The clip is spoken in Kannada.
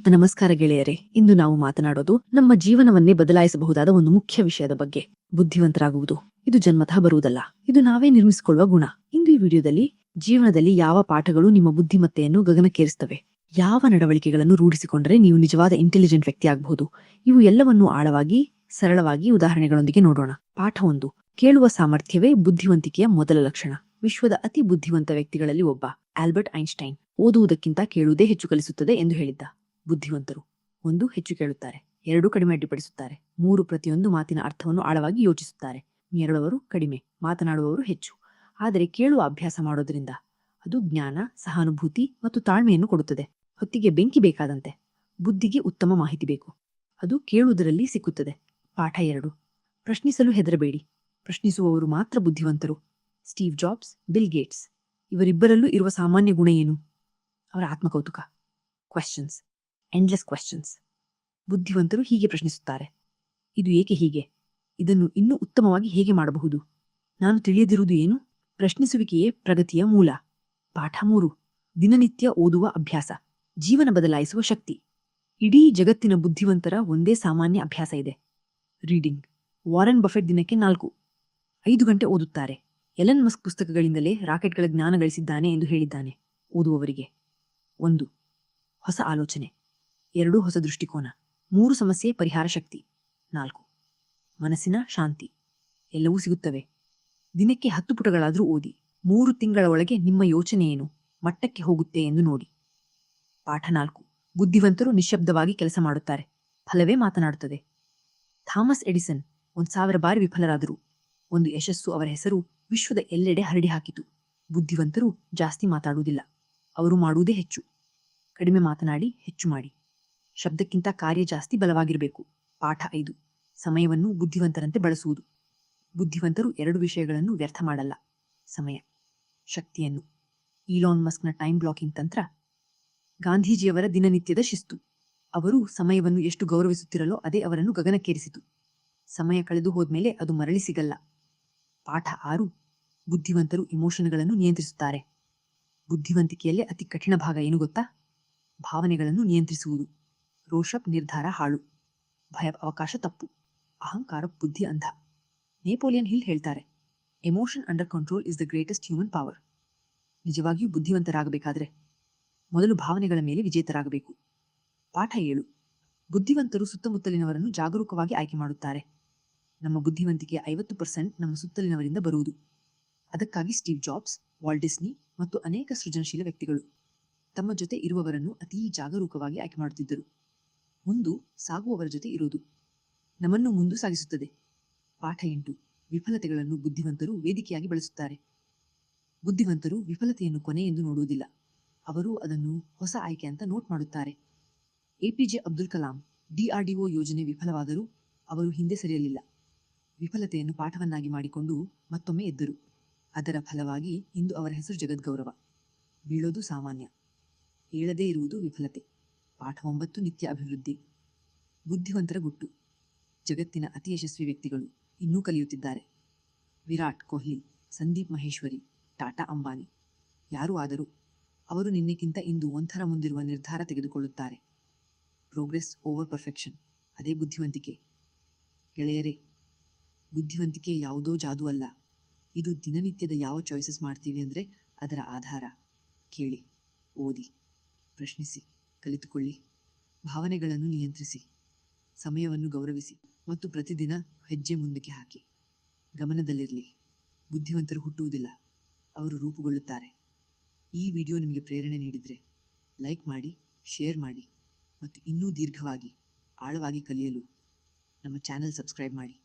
ನಮಸ್ಕಾರ ಗೆಳೆಯರೇ, ಇಂದು ನಾವು ಮಾತನಾಡೋದು ನಮ್ಮ ಜೀವನವನ್ನೇ ಬದಲಾಯಿಸಬಹುದಾದ ಒಂದು ಮುಖ್ಯ ವಿಷಯದ ಬಗ್ಗೆ. ಬುದ್ಧಿವಂತರಾಗುವುದು ಇದು ಜನ್ಮತಃ ಬರುವುದಲ್ಲ, ಇದು ನಾವೇ ನಿರ್ಮಿಸಿಕೊಳ್ಳುವ ಗುಣ. ಇಂದು ಈ ವಿಡಿಯೋದಲ್ಲಿ ಜೀವನದಲ್ಲಿ ಯಾವ ಪಾಠಗಳು ನಿಮ್ಮ ಬುದ್ಧಿಮತ್ತೆಯನ್ನು ಗಗನಕ್ಕೇರಿಸುತ್ತವೆ, ಯಾವ ನಡವಳಿಕೆಗಳನ್ನು ರೂಢಿಸಿಕೊಂಡರೆ ನೀವು ನಿಜವಾದ ಇಂಟೆಲಿಜೆಂಟ್ ವ್ಯಕ್ತಿ ಆಗಬಹುದು, ಇವು ಎಲ್ಲವನ್ನೂ ಆಳವಾಗಿ ಸರಳವಾಗಿ ಉದಾಹರಣೆಗಳೊಂದಿಗೆ ನೋಡೋಣ. ಪಾಠ 1. ಕೇಳುವ ಸಾಮರ್ಥ್ಯವೇ ಬುದ್ಧಿವಂತಿಕೆಯ ಮೊದಲ ಲಕ್ಷಣ. ವಿಶ್ವದ ಅತಿ ಬುದ್ಧಿವಂತ ವ್ಯಕ್ತಿಗಳಲ್ಲಿ ಒಬ್ಬ ಆಲ್ಬರ್ಟ್ ಐನ್ಸ್ಟೈನ್ ಓದುವುದಕ್ಕಿಂತ ಕೇಳುವುದೇ ಹೆಚ್ಚು ಕಲಿಸುತ್ತದೆ ಎಂದು ಹೇಳಿದ್ದ. ಬುದ್ಧಿವಂತರು 1. ಹೆಚ್ಚು ಕೇಳುತ್ತಾರೆ, 2. ಕಡಿಮೆ ಅಡ್ಡಿಪಡಿಸುತ್ತಾರೆ, 3. ಪ್ರತಿಯೊಂದು ಮಾತಿನ ಅರ್ಥವನ್ನು ಆಳವಾಗಿ ಯೋಚಿಸುತ್ತಾರೆ. ಕೇಳುವವರು ಕಡಿಮೆ, ಮಾತನಾಡುವವರು ಹೆಚ್ಚು. ಆದರೆ ಕೇಳುವ ಅಭ್ಯಾಸ ಮಾಡೋದ್ರಿಂದ ಅದು ಜ್ಞಾನ, ಸಹಾನುಭೂತಿ ಮತ್ತು ತಾಳ್ಮೆಯನ್ನು ಕೊಡುತ್ತದೆ. ಹೊತ್ತಿಗೆ ಬೆಂಕಿ ಬೇಕಾದಂತೆ ಬುದ್ಧಿಗೆ ಉತ್ತಮ ಮಾಹಿತಿ ಬೇಕು, ಅದು ಕೇಳುವುದರಲ್ಲಿ ಸಿಕ್ಕುತ್ತದೆ. ಪಾಠ 2. ಪ್ರಶ್ನಿಸಲು ಹೆದರಬೇಡಿ, ಪ್ರಶ್ನಿಸುವವರು ಮಾತ್ರ ಬುದ್ಧಿವಂತರು. ಸ್ಟೀವ್ ಜಾಬ್ಸ್, ಬಿಲ್ ಗೇಟ್ಸ್ ಇವರಿಬ್ಬರಲ್ಲೂ ಇರುವ ಸಾಮಾನ್ಯ ಗುಣ ಏನು? ಅವರ ಆತ್ಮಕೌತುಕ. Questions, endless questions. ಬುದ್ಧಿವಂತರು ಹೀಗೆ ಪ್ರಶ್ನಿಸುತ್ತಾರೆ: ಇದು ಏಕೆ ಹೀಗೆ? ಇದನ್ನು ಇನ್ನೂ ಉತ್ತಮವಾಗಿ ಹೇಗೆ ಮಾಡಬಹುದು? ನಾನು ತಿಳಿಯದಿರುವುದು ಏನು? ಪ್ರಶ್ನಿಸುವಿಕೆಯೇ ಪ್ರಗತಿಯ ಮೂಲ. ಪಾಠ 3. ದಿನನಿತ್ಯ ಓದುವ ಅಭ್ಯಾಸ, ಜೀವನ ಬದಲಾಯಿಸುವ ಶಕ್ತಿ. ಇಡೀ ಜಗತ್ತಿನ ಬುದ್ಧಿವಂತರ ಒಂದೇ ಸಾಮಾನ್ಯ ಅಭ್ಯಾಸ ಇದೆ: ರೀಡಿಂಗ್. ವಾರೆನ್ ಬಫೆಟ್ ದಿನಕ್ಕೆ 4-5 ಗಂಟೆ ಓದುತ್ತಾರೆ. ಎಲನ್ ಮಸ್ಕ್ ಪುಸ್ತಕಗಳಿಂದಲೇ ರಾಕೆಟ್ಗಳ ಜ್ಞಾನ ಗಳಿಸಿದ್ದಾನೆ ಎಂದು ಹೇಳಿದ್ದಾನೆ. ಓದುವವರಿಗೆ 1. ಹೊಸ ಆಲೋಚನೆ, 2. ಹೊಸ ದೃಷ್ಟಿಕೋನ, 3. ಸಮಸ್ಯೆ ಪರಿಹಾರ ಶಕ್ತಿ, 4. ಮನಸ್ಸಿನ ಶಾಂತಿ. ಎಲ್ಲವೂ ಸಿಗುತ್ತವೆ. ದಿನಕ್ಕೆ 10 ಪುಟಗಳಾದರೂ ಓದಿ. 3 ತಿಂಗಳ ಒಳಗೆ ನಿಮ್ಮ ಯೋಚನೆ ಏನು ಮಟ್ಟಕ್ಕೆ ಹೋಗುತ್ತೆ ಎಂದು ನೋಡಿ. ಪಾಠ 4. ಬುದ್ಧಿವಂತರು ನಿಶ್ಶಬ್ದವಾಗಿ ಕೆಲಸ ಮಾಡುತ್ತಾರೆ, ಫಲವೇ ಮಾತನಾಡುತ್ತದೆ. ಥಾಮಸ್ ಎಡಿಸನ್ 1000 ಬಾರಿ ವಿಫಲರಾದರು. ಒಂದು ಯಶಸ್ಸು ಅವರ ಹೆಸರು ವಿಶ್ವದ ಎಲ್ಲೆಡೆ ಹರಡಿ ಹಾಕಿತು. ಬುದ್ಧಿವಂತರು ಜಾಸ್ತಿ ಮಾತಾಡುವುದಿಲ್ಲ, ಅವರು ಮಾಡುವುದೇ ಹೆಚ್ಚು. ಕಡಿಮೆ ಮಾತನಾಡಿ, ಹೆಚ್ಚು ಮಾಡಿ. ಶಬ್ದಕ್ಕಿಂತ ಕಾರ್ಯ ಜಾಸ್ತಿ ಬಲವಾಗಿರಬೇಕು. ಪಾಠ 5. ಸಮಯವನ್ನು ಬುದ್ಧಿವಂತರಂತೆ ಬಳಸುವುದು. ಬುದ್ಧಿವಂತರು 2 ವಿಷಯಗಳನ್ನು ವ್ಯರ್ಥ ಮಾಡಲ್ಲ: ಸಮಯ, ಶಕ್ತಿಯನ್ನು. ಈಲಾನ್ ಮಸ್ಕ್ನ ಟೈಮ್ ಬ್ಲಾಕಿಂಗ್ ತಂತ್ರ, ಗಾಂಧೀಜಿಯವರ ದಿನನಿತ್ಯದ ಶಿಸ್ತು. ಅವರು ಸಮಯವನ್ನು ಎಷ್ಟು ಗೌರವಿಸುತ್ತಿರಲೋ ಅದೇ ಅವರನ್ನು ಗಗನಕ್ಕೇರಿಸಿತು. ಸಮಯ ಕಳೆದು ಹೋದ್ಮೇಲೆ ಅದು ಮರಳಿ ಸಿಗಲ್ಲ. ಪಾಠ 6. ಬುದ್ಧಿವಂತರು ಇಮೋಷನ್ಗಳನ್ನು ನಿಯಂತ್ರಿಸುತ್ತಾರೆ. ಬುದ್ಧಿವಂತಿಕೆಯಲ್ಲೇ ಅತಿ ಕಠಿಣ ಭಾಗ ಏನು ಗೊತ್ತಾ? ಭಾವನೆಗಳನ್ನು ನಿಯಂತ್ರಿಸುವುದು. ರೋಷಪ್ ನಿರ್ಧಾರ ಹಾಳು, ಭಯ ಅವಕಾಶ ತಪ್ಪು, ಅಹಂಕಾರ ಬುದ್ಧಿ ಅಂಧ. ನೆಪೋಲಿಯನ್ ಹಿಲ್ ಹೇಳ್ತಾರೆ: emotion under control is the greatest human power. ನಿಜವಾಗಿಯೂ ಬುದ್ಧಿವಂತರಾಗಬೇಕಾದ್ರೆ ಮೊದಲು ಭಾವನೆಗಳ ಮೇಲೆ ವಿಜೇತರಾಗಬೇಕು. ಪಾಠ 7. ಬುದ್ಧಿವಂತರು ಸುತ್ತಮುತ್ತಲಿನವರನ್ನು ಜಾಗರೂಕವಾಗಿ ಆಯ್ಕೆ ಮಾಡುತ್ತಾರೆ. ನಮ್ಮ ಬುದ್ಧಿವಂತಿಕೆಯ 50% ನಮ್ಮ ಸುತ್ತಲಿನವರಿಂದ ಬರುವುದು. ಅದಕ್ಕಾಗಿ ಸ್ಟೀವ್ ಜಾಬ್ಸ್, ವಾಲ್ಟ್ ಡಿಸ್ನಿ ಮತ್ತು ಅನೇಕ ಸೃಜನಶೀಲ ವ್ಯಕ್ತಿಗಳು ತಮ್ಮ ಜೊತೆ ಇರುವವರನ್ನು ಅತೀ ಜಾಗರೂಕವಾಗಿ ಆಯ್ಕೆ ಮಾಡುತ್ತಿದ್ದರು. ಮುಂದು ಸಾಗುವವರ ಜೊತೆ ಇರುವುದು ನಮ್ಮನ್ನು ಮುಂದು ಸಾಗಿಸುತ್ತದೆ. ಪಾಠ 8. ವಿಫಲತೆಗಳನ್ನು ಬುದ್ಧಿವಂತರು ವೇದಿಕೆಯಾಗಿ ಬಳಸುತ್ತಾರೆ. ಬುದ್ಧಿವಂತರು ವಿಫಲತೆಯನ್ನು ಕೊನೆ ಎಂದು ನೋಡುವುದಿಲ್ಲ, ಅವರು ಅದನ್ನು ಹೊಸ ಆಯ್ಕೆ ಅಂತ ನೋಟ್ ಮಾಡುತ್ತಾರೆ. ಎಪಿಜೆ ಅಬ್ದುಲ್ ಕಲಾಂ DRDO ಯೋಜನೆ ವಿಫಲವಾದರೂ ಅವರು ಹಿಂದೆ ಸರಿಯಲಿಲ್ಲ. ವಿಫಲತೆಯನ್ನು ಪಾಠವನ್ನಾಗಿ ಮಾಡಿಕೊಂಡು ಮತ್ತೊಮ್ಮೆ ಎದ್ದರು. ಅದರ ಫಲವಾಗಿ ಇಂದು ಅವರ ಹೆಸರು ಜಗದ್ಗೌರವ. ಬೀಳೋದು ಸಾಮಾನ್ಯ, ಏಳದೇ ಇರುವುದು ವಿಫಲತೆ. ಪಾಠ 9. ನಿತ್ಯ ಅಭಿವೃದ್ಧಿ. ಬುದ್ಧಿವಂತರ ಗುಟ್ಟು. ಜಗತ್ತಿನ ಅತಿ ಯಶಸ್ವಿ ವ್ಯಕ್ತಿಗಳು ಇನ್ನೂ ಕಲಿಯುತ್ತಿದ್ದಾರೆ. ವಿರಾಟ್ ಕೊಹ್ಲಿ, ಸಂದೀಪ್ ಮಹೇಶ್ವರಿ, ಟಾಟಾ ಅಂಬಾನಿ, ಯಾರೂ ಆದರೂ ಅವರು ನಿನ್ನೆಗಿಂತ ಇಂದು ಒಂಥರ ಮುಂದಿರುವ ನಿರ್ಧಾರ ತೆಗೆದುಕೊಳ್ಳುತ್ತಾರೆ. ಪ್ರೋಗ್ರೆಸ್ ಓವರ್ ಪರ್ಫೆಕ್ಷನ್, ಅದೇ ಬುದ್ಧಿವಂತಿಕೆ. ಗೆಳೆಯರೇ, ಬುದ್ಧಿವಂತಿಕೆ ಯಾವುದೋ ಜಾದು ಅಲ್ಲ, ಇದು ದಿನನಿತ್ಯದ ಯಾವ ಚಾಯ್ಸಸ್ ಮಾಡ್ತೀವಿ ಅಂದರೆ ಅದರ ಆಧಾರ. ಕೇಳಿ, ಓದಿ, ಪ್ರಶ್ನಿಸಿ, ಕಲಿತುಕೊಳ್ಳಿ, ಭಾವನೆಗಳನ್ನು ನಿಯಂತ್ರಿಸಿ, ಸಮಯವನ್ನು ಗೌರವಿಸಿ ಮತ್ತು ಪ್ರತಿದಿನ ಹೆಜ್ಜೆ ಮುಂದಕ್ಕೆ ಹಾಕಿ. ಗಮನದಲ್ಲಿರಲಿ, ಬುದ್ಧಿವಂತರು ಹುಟ್ಟುವುದಿಲ್ಲ, ಅವರು ರೂಪುಗೊಳ್ಳುತ್ತಾರೆ. ಈ ವಿಡಿಯೋ ನಿಮಗೆ ಪ್ರೇರಣೆ ನೀಡಿದರೆ ಲೈಕ್ ಮಾಡಿ, ಶೇರ್ ಮಾಡಿ ಮತ್ತು ಇನ್ನೂ ದೀರ್ಘವಾಗಿ ಆಳವಾಗಿ ಕಲಿಯಲು ನಮ್ಮ ಚಾನೆಲ್ ಸಬ್ಸ್ಕ್ರೈಬ್ ಮಾಡಿ.